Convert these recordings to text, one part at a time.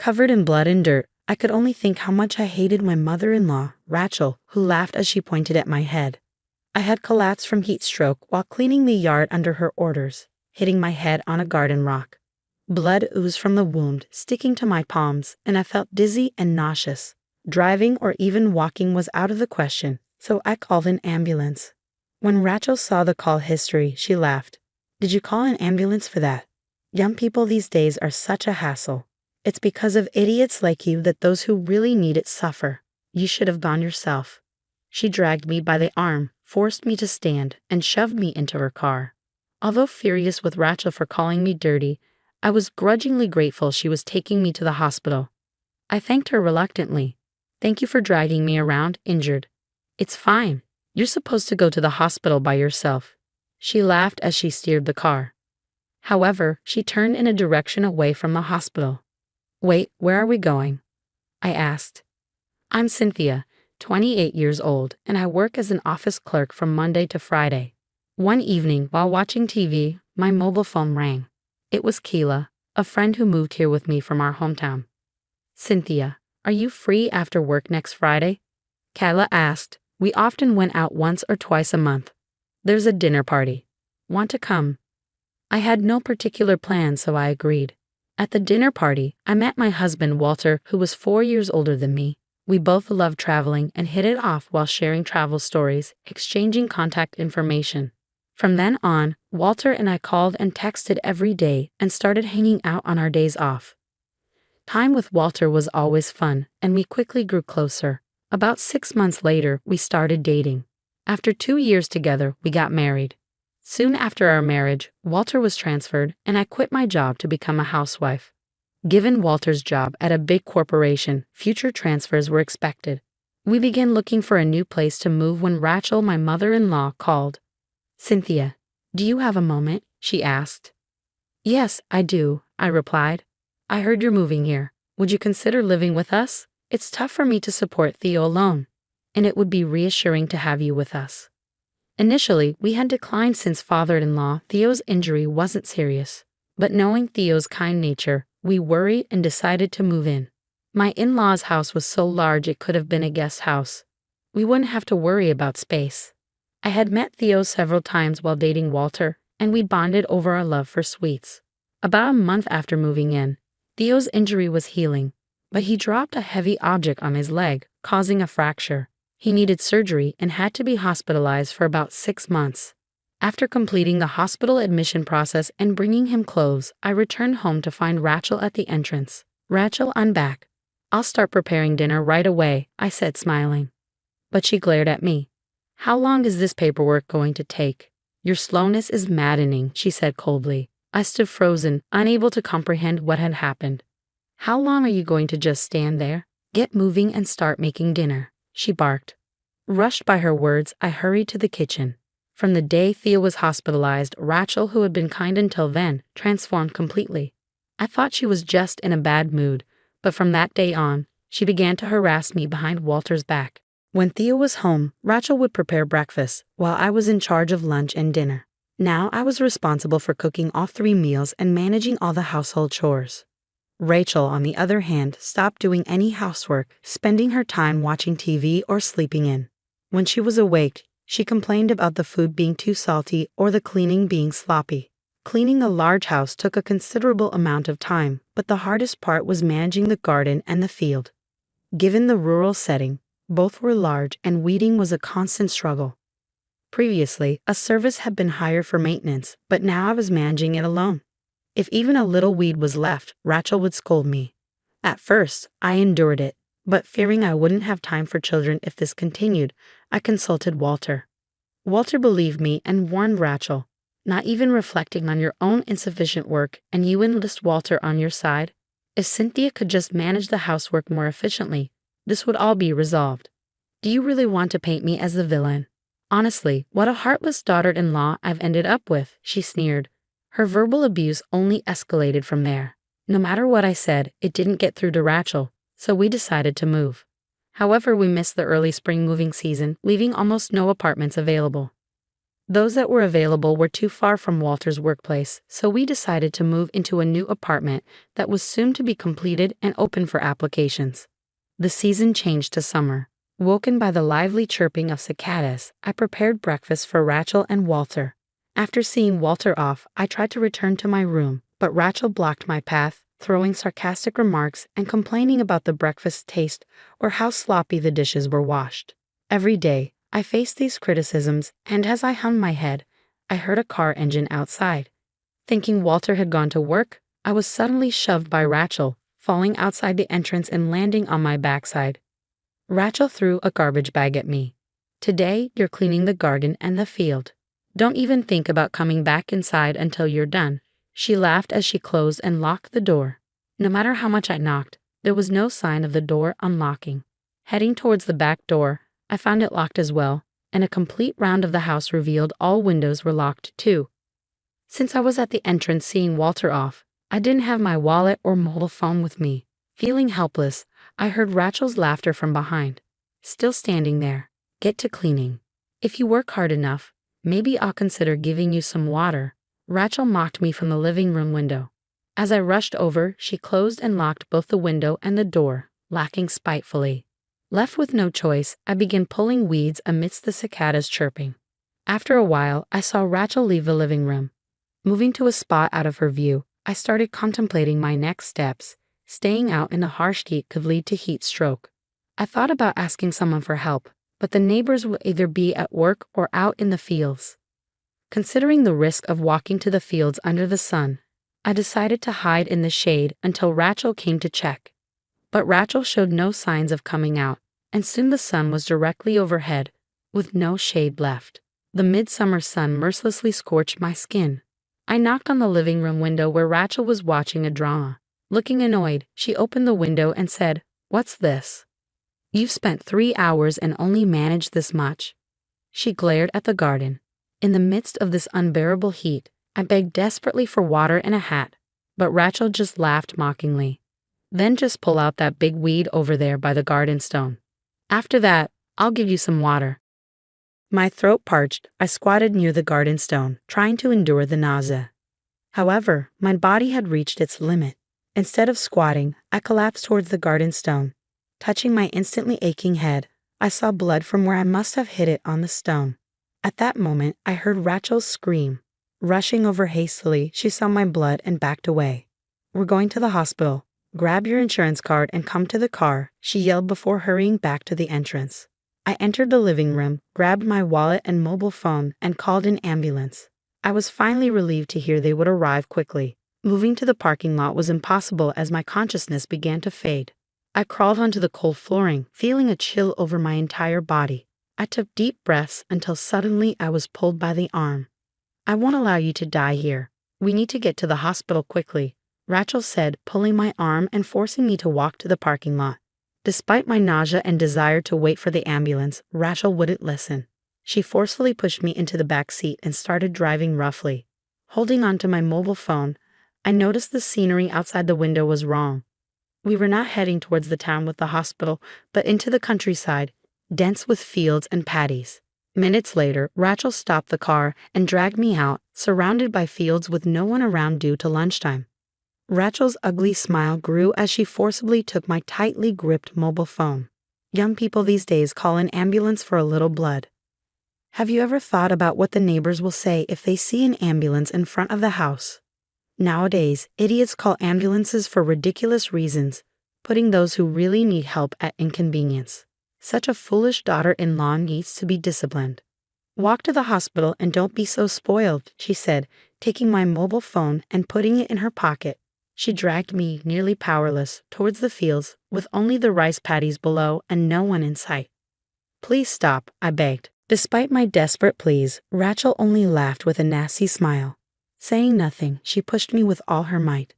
Covered in blood and dirt, I could only think how much I hated my mother-in-law, Rachel, who laughed as she pointed at my head. I had collapsed from heat stroke while cleaning the yard under her orders, hitting my head on a garden rock. Blood oozed from the wound, sticking to my palms, and I felt dizzy and nauseous. Driving or even walking was out of the question, so I called an ambulance. When Rachel saw the call history, she laughed. "Did you call an ambulance for that? Young people these days are such a hassle. It's because of idiots like you that those who really need it suffer. You should have gone yourself." She dragged me by the arm, forced me to stand, and shoved me into her car. Although furious with Rachel for calling me dirty, I was grudgingly grateful she was taking me to the hospital. I thanked her reluctantly. "Thank you for dragging me around, injured." "It's fine. You're supposed to go to the hospital by yourself." She laughed as she steered the car. However, she turned in a direction away from the hospital. "Wait, where are we going?" I asked. "I'm Cynthia, 28 years old, and I work as an office clerk from Monday to Friday." One evening, while watching TV, my mobile phone rang. It was Keela, a friend who moved here with me from our hometown. "Cynthia, are you free after work next Friday?" Kayla asked. "We often went out once or twice a month. There's a dinner party. Want to come?" I had no particular plan, so I agreed. At the dinner party, I met my husband Walter, who was 4 years older than me. We both loved traveling and hit it off while sharing travel stories, exchanging contact information. From then on, Walter and I called and texted every day and started hanging out on our days off. Time with Walter was always fun, and we quickly grew closer. About 6 months later, we started dating. After 2 years together, we got married. Soon after our marriage, Walter was transferred, and I quit my job to become a housewife. Given Walter's job at a big corporation, future transfers were expected. We began looking for a new place to move when Rachel, my mother-in-law, called. "Cynthia, do you have a moment?" she asked. "Yes, I do," I replied. "I heard you're moving here. Would you consider living with us? It's tough for me to support Theo alone, and it would be reassuring to have you with us." Initially, we had declined since father-in-law Theo's injury wasn't serious, but knowing Theo's kind nature, we worried and decided to move in. My in-laws' house was so large it could have been a guest house. We wouldn't have to worry about space. I had met Theo several times while dating Walter, and we bonded over our love for sweets. About a month after moving in, Theo's injury was healing, but he dropped a heavy object on his leg, causing a fracture. He needed surgery and had to be hospitalized for about 6 months. After completing the hospital admission process and bringing him clothes, I returned home to find Rachel at the entrance. "Rachel, I'm back. I'll start preparing dinner right away," I said, smiling. But she glared at me. "How long is this paperwork going to take?" "Your slowness is maddening," she said coldly. I stood frozen, unable to comprehend what had happened. "How long are you going to just stand there? Get moving and start making dinner," she barked. Rushed by her words, I hurried to the kitchen. From the day Theo was hospitalized, Rachel, who had been kind until then, transformed completely. I thought she was just in a bad mood, but from that day on, she began to harass me behind Walter's back. When Theo was home, Rachel would prepare breakfast, while I was in charge of lunch and dinner. Now I was responsible for cooking all 3 meals and managing all the household chores. Rachel, on the other hand, stopped doing any housework, spending her time watching TV or sleeping in. When she was awake, she complained about the food being too salty or the cleaning being sloppy. Cleaning a large house took a considerable amount of time, but the hardest part was managing the garden and the field. Given the rural setting, both were large and weeding was a constant struggle. Previously, a service had been hired for maintenance, but now I was managing it alone. If even a little weed was left, Rachel would scold me. At first, I endured it, but fearing I wouldn't have time for children if this continued, I consulted Walter. Walter believed me and warned Rachel, "Not even reflecting on your own insufficient work, and you enlist Walter on your side? If Cynthia could just manage the housework more efficiently, this would all be resolved. Do you really want to paint me as the villain? Honestly, what a heartless daughter-in-law I've ended up with," she sneered. Her verbal abuse only escalated from there. No matter what I said, it didn't get through to Rachel, so we decided to move. However, we missed the early spring moving season, leaving almost no apartments available. Those that were available were too far from Walter's workplace, so we decided to move into a new apartment that was soon to be completed and open for applications. The season changed to summer. Woken by the lively chirping of cicadas, I prepared breakfast for Rachel and Walter. After seeing Walter off, I tried to return to my room, but Rachel blocked my path, throwing sarcastic remarks and complaining about the breakfast taste or how sloppy the dishes were washed. Every day, I faced these criticisms, and as I hung my head, I heard a car engine outside. Thinking Walter had gone to work, I was suddenly shoved by Rachel, falling outside the entrance and landing on my backside. Rachel threw a garbage bag at me. "Today, you're cleaning the garden and the field. Don't even think about coming back inside until you're done." She laughed as she closed and locked the door. No matter how much I knocked, there was no sign of the door unlocking. Heading towards the back door, I found it locked as well, and a complete round of the house revealed all windows were locked too. Since I was at the entrance seeing Walter off, I didn't have my wallet or mobile phone with me. Feeling helpless, I heard Rachel's laughter from behind. "Still standing there. Get to cleaning. If you work hard enough, maybe I'll consider giving you some water." Rachel mocked me from the living room window. As I rushed over, she closed and locked both the window and the door, laughing spitefully. Left with no choice, I began pulling weeds amidst the cicadas chirping. After a while, I saw Rachel leave the living room. Moving to a spot out of her view, I started contemplating my next steps. Staying out in the harsh heat could lead to heat stroke. I thought about asking someone for help, but the neighbors would either be at work or out in the fields. Considering the risk of walking to the fields under the sun, I decided to hide in the shade until Rachel came to check. But Rachel showed no signs of coming out, and soon the sun was directly overhead, with no shade left. The midsummer sun mercilessly scorched my skin. I knocked on the living room window where Rachel was watching a drama. Looking annoyed, she opened the window and said, "What's this? You've spent 3 hours and only managed this much." She glared at the garden. In the midst of this unbearable heat, I begged desperately for water and a hat, but Rachel just laughed mockingly. "Then just pull out that big weed over there by the garden stone. After that, I'll give you some water." My throat parched, I squatted near the garden stone, trying to endure the nausea. However, my body had reached its limit. Instead of squatting, I collapsed towards the garden stone. Touching my instantly aching head, I saw blood from where I must have hit it on the stone. At that moment, I heard Rachel scream. Rushing over hastily, she saw my blood and backed away. "We're going to the hospital. Grab your insurance card and come to the car," she yelled before hurrying back to the entrance. I entered the living room, grabbed my wallet and mobile phone, and called an ambulance. I was finally relieved to hear they would arrive quickly. Moving to the parking lot was impossible as my consciousness began to fade. I crawled onto the cold flooring, feeling a chill over my entire body. I took deep breaths until suddenly I was pulled by the arm. "I won't allow you to die here. We need to get to the hospital quickly," Rachel said, pulling my arm and forcing me to walk to the parking lot. Despite my nausea and desire to wait for the ambulance, Rachel wouldn't listen. She forcefully pushed me into the back seat and started driving roughly. Holding onto my mobile phone, I noticed the scenery outside the window was wrong. We were not heading towards the town with the hospital, but into the countryside, dense with fields and paddies. Minutes later, Rachel stopped the car and dragged me out, surrounded by fields with no one around due to lunchtime. Rachel's ugly smile grew as she forcibly took my tightly gripped mobile phone. Young people these days call an ambulance for a little blood. Have you ever thought about what the neighbors will say if they see an ambulance in front of the house? Nowadays, idiots call ambulances for ridiculous reasons, putting those who really need help at inconvenience. Such a foolish daughter-in-law needs to be disciplined. "Walk to the hospital and don't be so spoiled," she said, taking my mobile phone and putting it in her pocket. She dragged me, nearly powerless, towards the fields, with only the rice paddies below and no one in sight. "Please stop," I begged. Despite my desperate pleas, Rachel only laughed with a nasty smile. Saying nothing, she pushed me with all her might.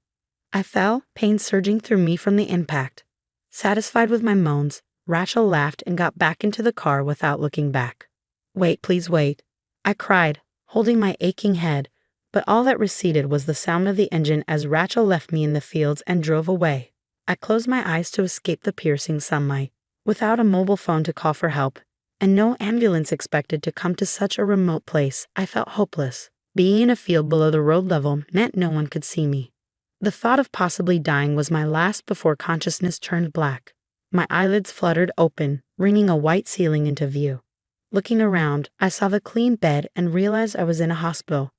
I fell, pain surging through me from the impact. Satisfied with my moans, Rachel laughed and got back into the car without looking back. "Wait, please wait," I cried, holding my aching head, but all that receded was the sound of the engine as Rachel left me in the fields and drove away. I closed my eyes to escape the piercing sunlight. Without a mobile phone to call for help, and no ambulance expected to come to such a remote place. I felt hopeless. Being in a field below the road level meant no one could see me. The thought of possibly dying was my last before consciousness turned black. My eyelids fluttered open, bringing a white ceiling into view. Looking around, I saw the clean bed and realized I was in a hospital.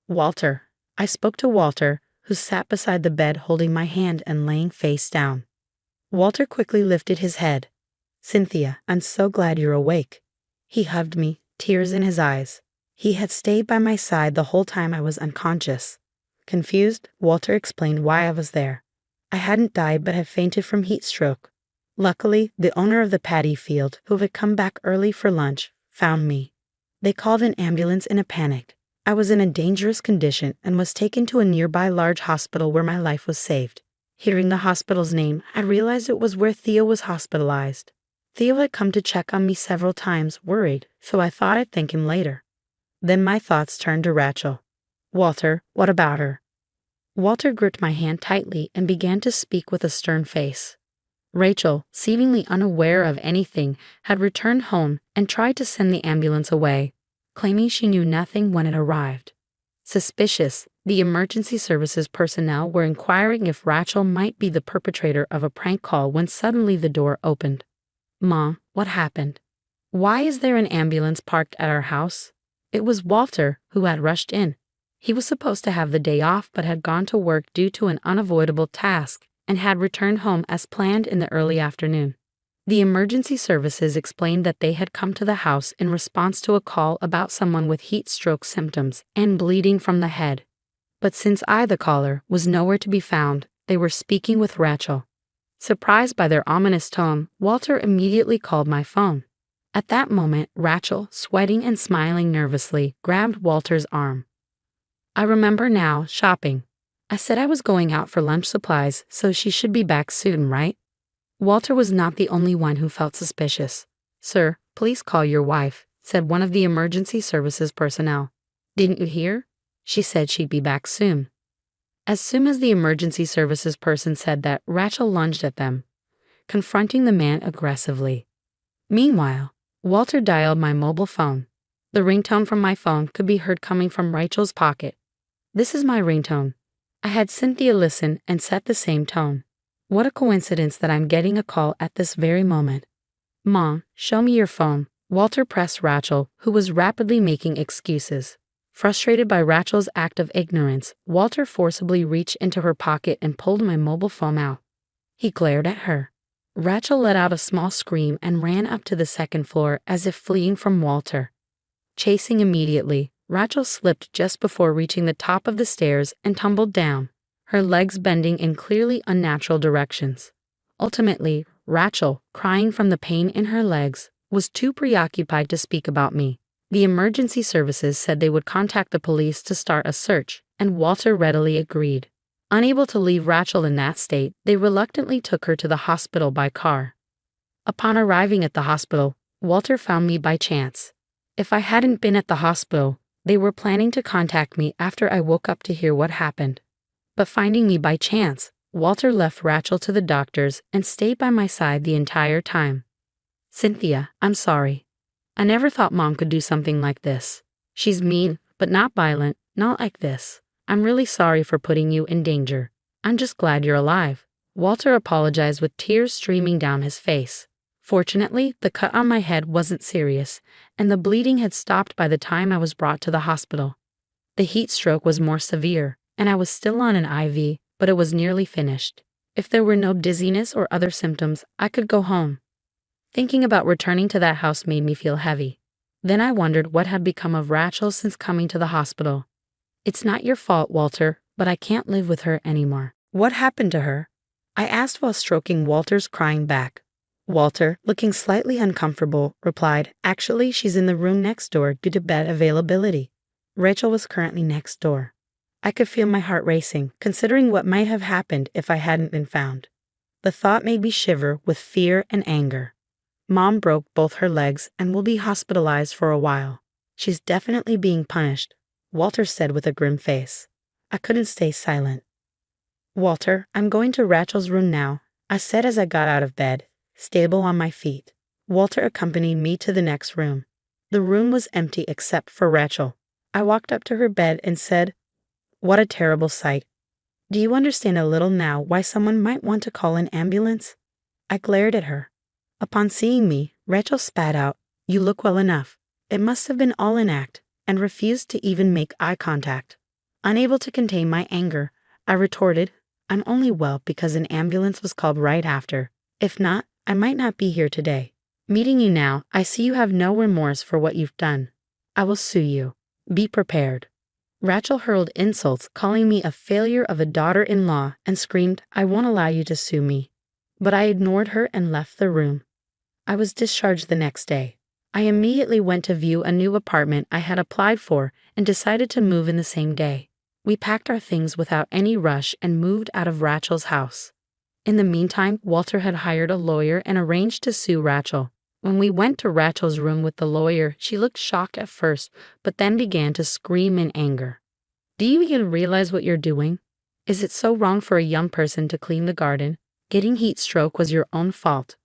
Walter. I spoke to Walter, who sat beside the bed holding my hand and laying face down. Walter quickly lifted his head. "Cynthia, I'm so glad you're awake." He hugged me, tears in his eyes. He had stayed by my side the whole time I was unconscious. Confused, Walter explained why I was there. I hadn't died but had fainted from heat stroke. Luckily, the owner of the paddy field, who had come back early for lunch, found me. They called an ambulance in a panic. I was in a dangerous condition and was taken to a nearby large hospital where my life was saved. Hearing the hospital's name, I realized it was where Theo was hospitalized. Theo had come to check on me several times, worried, so I thought I'd thank him later. Then my thoughts turned to Rachel. "Walter, what about her?" Walter gripped my hand tightly and began to speak with a stern face. Rachel, seemingly unaware of anything, had returned home and tried to send the ambulance away, claiming she knew nothing when it arrived. Suspicious, the emergency services personnel were inquiring if Rachel might be the perpetrator of a prank call when suddenly the door opened. "Mom, what happened? Why is there an ambulance parked at our house?" It was Walter who had rushed in. He was supposed to have the day off but had gone to work due to an unavoidable task and had returned home as planned in the early afternoon. The emergency services explained that they had come to the house in response to a call about someone with heat stroke symptoms and bleeding from the head. But since I, the caller, was nowhere to be found, they were speaking with Rachel. Surprised by their ominous tone, Walter immediately called my phone. At that moment, Rachel, sweating and smiling nervously, grabbed Walter's arm. "I remember now, shopping. I said I was going out for lunch supplies, so she should be back soon, right?" Walter was not the only one who felt suspicious. "Sir, please call your wife," said one of the emergency services personnel. "Didn't you hear? She said she'd be back soon." As soon as the emergency services person said that, Rachel lunged at them, confronting the man aggressively. Meanwhile, Walter dialed my mobile phone. The ringtone from my phone could be heard coming from Rachel's pocket. "This is my ringtone." I had Cynthia listen and set the same tone. What a coincidence that I'm getting a call at this very moment. "Mom, show me your phone." Walter pressed Rachel, who was rapidly making excuses. Frustrated by Rachel's act of ignorance, Walter forcibly reached into her pocket and pulled my mobile phone out. He glared at her. Rachel let out a small scream and ran up to the second floor as if fleeing from Walter. Chasing immediately, Rachel slipped just before reaching the top of the stairs and tumbled down, her legs bending in clearly unnatural directions. Ultimately, Rachel, crying from the pain in her legs, was too preoccupied to speak about me. The emergency services said they would contact the police to start a search, and Walter readily agreed. Unable to leave Rachel in that state, they reluctantly took her to the hospital by car. Upon arriving at the hospital, Walter found me by chance. If I hadn't been at the hospital, they were planning to contact me after I woke up to hear what happened. But finding me by chance, Walter left Rachel to the doctors and stayed by my side the entire time. "Cynthia, I'm sorry. I never thought Mom could do something like this. She's mean, but not violent, not like this. I'm really sorry for putting you in danger. I'm just glad you're alive." Walter apologized with tears streaming down his face. Fortunately, the cut on my head wasn't serious, and the bleeding had stopped by the time I was brought to the hospital. The heat stroke was more severe, and I was still on an IV, but it was nearly finished. If there were no dizziness or other symptoms, I could go home. Thinking about returning to that house made me feel heavy. Then I wondered what had become of Rachel since coming to the hospital. "It's not your fault, Walter, but I can't live with her anymore." "What happened to her?" I asked while stroking Walter's crying back. Walter, looking slightly uncomfortable, replied, "Actually, she's in the room next door due to bed availability." Rachel was currently next door. I could feel my heart racing, considering what might have happened if I hadn't been found. The thought made me shiver with fear and anger. Mom broke both her legs and will be hospitalized for a while. "She's definitely being punished," Walter said with a grim face. I couldn't stay silent. "Walter, I'm going to Rachel's room now," I said as I got out of bed, stable on my feet. Walter accompanied me to the next room. The room was empty except for Rachel. I walked up to her bed and said, "What a terrible sight. Do you understand a little now why someone might want to call an ambulance?" I glared at her. Upon seeing me, Rachel spat out, "You look well enough. It must have been all an act," and refused to even make eye contact. Unable to contain my anger, I retorted, "I'm only well because an ambulance was called right after. If not, I might not be here today. Meeting you now, I see you have no remorse for what you've done. I will sue you. Be prepared." Rachel hurled insults, calling me a failure of a daughter-in-law, and screamed, "I won't allow you to sue me." But I ignored her and left the room. I was discharged the next day. I immediately went to view a new apartment I had applied for and decided to move in the same day. We packed our things without any rush and moved out of Rachel's house. In the meantime, Walter had hired a lawyer and arranged to sue Rachel. When we went to Rachel's room with the lawyer, she looked shocked at first, but then began to scream in anger. "Do you even realize what you're doing? Is it so wrong for a young person to clean the garden? Getting heat stroke was your own fault."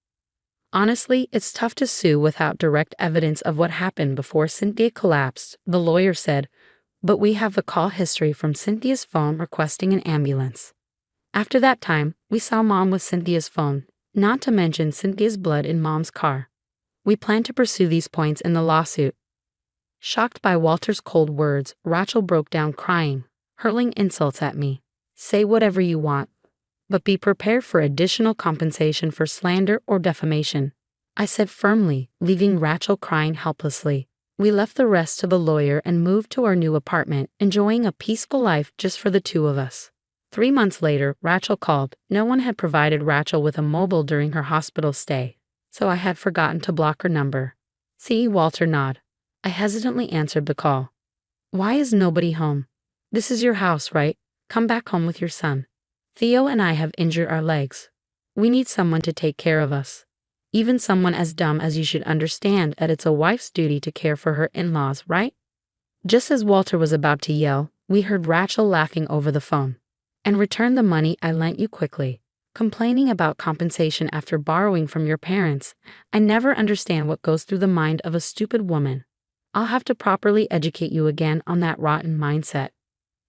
Honestly, it's tough to sue without direct evidence of what happened before Cynthia collapsed, the lawyer said, "but we have the call history from Cynthia's phone requesting an ambulance." After that time, we saw Mom with Cynthia's phone, not to mention Cynthia's blood in Mom's car. We plan to pursue these points in the lawsuit. Shocked by Walter's cold words, Rachel broke down crying, hurling insults at me. "Say whatever you want, but be prepared for additional compensation for slander or defamation," I said firmly, leaving Rachel crying helplessly. We left the rest to the lawyer and moved to our new apartment, enjoying a peaceful life just for the two of us. 3 months later, Rachel called. No one had provided Rachel with a mobile during her hospital stay, so I had forgotten to block her number. Seeing Walter nod, I hesitantly answered the call. "Why is nobody home? This is your house, right? Come back home with your son. Theo and I have injured our legs. We need someone to take care of us. Even someone as dumb as you should understand that it's a wife's duty to care for her in-laws, right?" Just as Walter was about to yell, we heard Rachel laughing over the phone. "And return the money I lent you quickly. Complaining about compensation after borrowing from your parents. I never understand what goes through the mind of a stupid woman. I'll have to properly educate you again on that rotten mindset."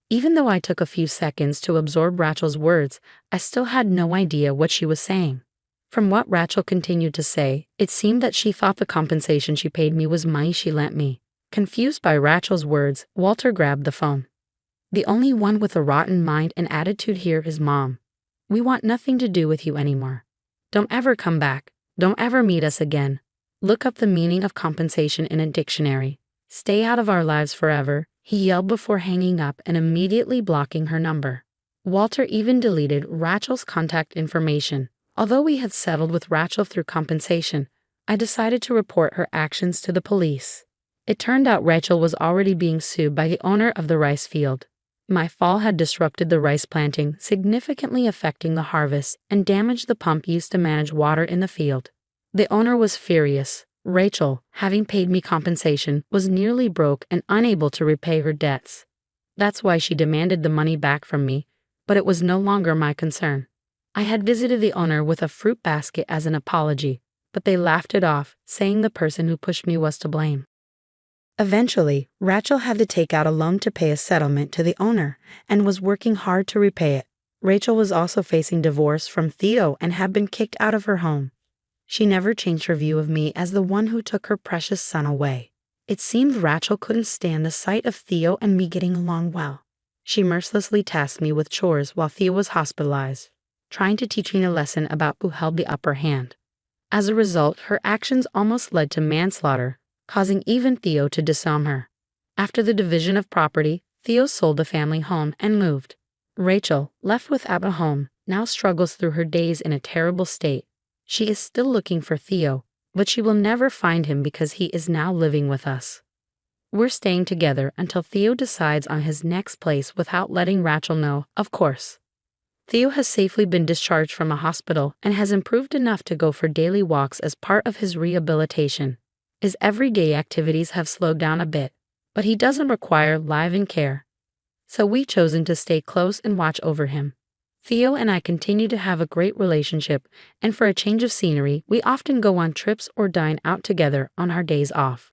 Even though I took a few seconds to absorb Rachel's words, I still had no idea what she was saying. From what Rachel continued to say, it seemed that she thought the compensation she paid me was money she lent me. Confused by Rachel's words, Walter grabbed the phone. "The only one with a rotten mind and attitude here is Mom. We want nothing to do with you anymore. Don't ever come back. Don't ever meet us again. Look up the meaning of compensation in a dictionary. Stay out of our lives forever," he yelled before hanging up and immediately blocking her number. Walter even deleted Rachel's contact information. Although we had settled with Rachel through compensation, I decided to report her actions to the police. It turned out Rachel was already being sued by the owner of the rice field. My fall had disrupted the rice planting, significantly affecting the harvest, and damaged the pump used to manage water in the field. The owner was furious. Rachel, having paid me compensation, was nearly broke and unable to repay her debts. That's why she demanded the money back from me, but it was no longer my concern. I had visited the owner with a fruit basket as an apology, but they laughed it off, saying the person who pushed me was to blame. Eventually, Rachel had to take out a loan to pay a settlement to the owner and was working hard to repay it. Rachel was also facing divorce from Theo and had been kicked out of her home. She never changed her view of me as the one who took her precious son away. It seemed Rachel couldn't stand the sight of Theo and me getting along well. She mercilessly tasked me with chores while Theo was hospitalized, trying to teach me a lesson about who held the upper hand. As a result, her actions almost led to manslaughter, causing even Theo to disown her. After the division of property, Theo sold the family home and moved. Rachel, left without a home, now struggles through her days in a terrible state. She is still looking for Theo, but she will never find him because he is now living with us. We're staying together until Theo decides on his next place without letting Rachel know, of course. Theo has safely been discharged from a hospital and has improved enough to go for daily walks as part of his rehabilitation. His everyday activities have slowed down a bit, but he doesn't require live-in care. So we've chosen to stay close and watch over him. Theo and I continue to have a great relationship, and for a change of scenery, we often go on trips or dine out together on our days off.